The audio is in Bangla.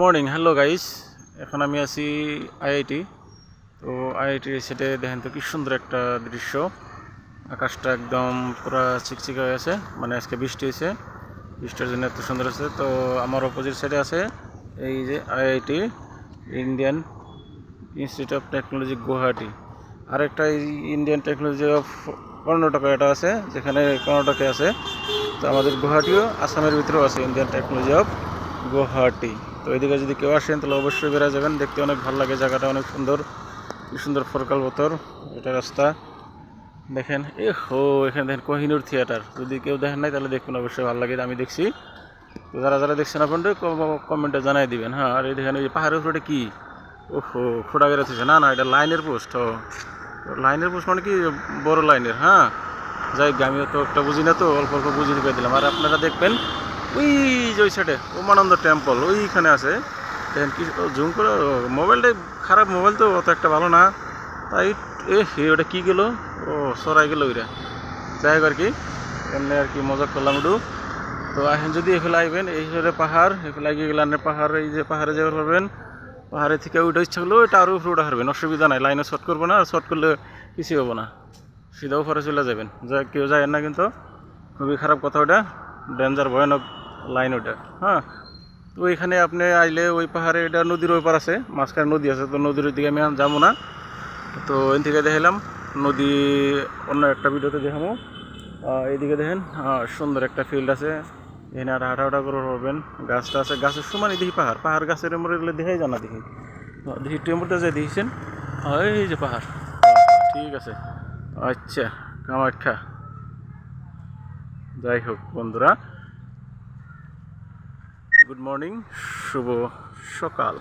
মর্নিং হ্যালো গাইস, এখন আমি আছি আইআইটি। তো আইআইটির সেটে দেখেন তো কি সুন্দর একটা দৃশ্য। আকাশটা একদম পুরা চিকচিকা হয়ে আছে, মানে আজকে বৃষ্টি হয়েছে, বৃষ্টির জন্য এত সুন্দর আছে। তো আমার অপোজিট সাইডে আছে এই যে IIT, Indian Institute of Technology Guwahati. আর একটা ইন্ডিয়ান টেকনোলজি অফ কর্ণাটকা এটা আছে, যেখানে কর্ণাটকে আছে। তো আমাদের গুয়াহাটিও আসামের ভিতরেও আছে ইন্ডিয়ান টেকনোলজি অফ গুয়াহাটি। তো এদিকে যদি কেউ আসেন তাহলে অবশ্যই বেড়া যাবেন, দেখতে অনেক ভালো লাগে, জায়গাটা অনেক সুন্দর, কি সুন্দর ফরকাল বতর। এটা রাস্তা দেখেন, এখানে দেখেন কোহিনুর থিয়েটার। যদি কেউ দেখেন নাই তাহলে দেখবেন, অবশ্যই ভালো লাগে, আমি দেখছি। তো যারা যারা দেখছেন আপনাদের কমেন্টে জানাই দিবেন। হ্যাঁ, আর এই দেখেন এই পাহাড়ের উপরে কি খোঁড়া বেরোতেছে, না না এটা লাইনের পোস্ট। লাইনের পোস্ট মানে কি, বড় লাইনের। হ্যাঁ, যাই আমিও তো একটা বুঝি না, তো অল্প অল্প বুঝি করে দিলাম। আর আপনারা দেখবেন ওই যে ওই সাইডে উমানন্দ টেম্পল ওইখানে আছে। দেখেন কি জুম করে, মোবাইলটাই খারাপ, মোবাইল তো অত একটা ভালো না, তাই ওটা কী গেল, সরাই গেল ওইটা। যাই হোক আর কি, এমনি আর কি মজা করলাম একটু। তো এখন যদি এখানে আইবেন, এই সাইডে পাহাড়, এখানে গিয়ে গেলেন পাহাড়, এই যে পাহাড়ে যাওয়ার পারবেন। পাহাড়ে থেকে ওইটা ইচ্ছা করলেও এটা আরও উপরে উঠা হারবেন, অসুবিধা নাই। লাইনে শর্ট করবো না, আর শর্ট করলে কিছু হবো না, সিধা উপরে চলে যাবেন। যা কেউ যায় না কিন্তু, খুবই খারাপ কথা ওটা, ডেঞ্জার ভয়ানক লাইন ওটা। হ্যাঁ, তো ওইখানে আপনি আইলে ওই পাহাড়ে, এটা নদীর ওই পার আছে, মাঝখানে নদী আছে। তো নদীর দিকে আমি যাবো না। তো এন থেকে দেখালাম নদী, অন্য একটা ভিডিওতে দেখাবো। এইদিকে দেখেন সুন্দর একটা ফিল্ড আছে, এখানে আর হাঁটা করে পারবেন। গাছটা আছে, গাছের সমানই দেখি পাহাড়, পাহাড় গাছের মরে গেলে দেখাই জানা দেখি। দেখি টেম্পোতে যাই দেখেছেন, এই যে পাহাড়। ঠিক আছে, আচ্ছা, কামাখ্যা। যাই হোক বন্ধুরা, গুড মর্নিং, শুভ সকাল।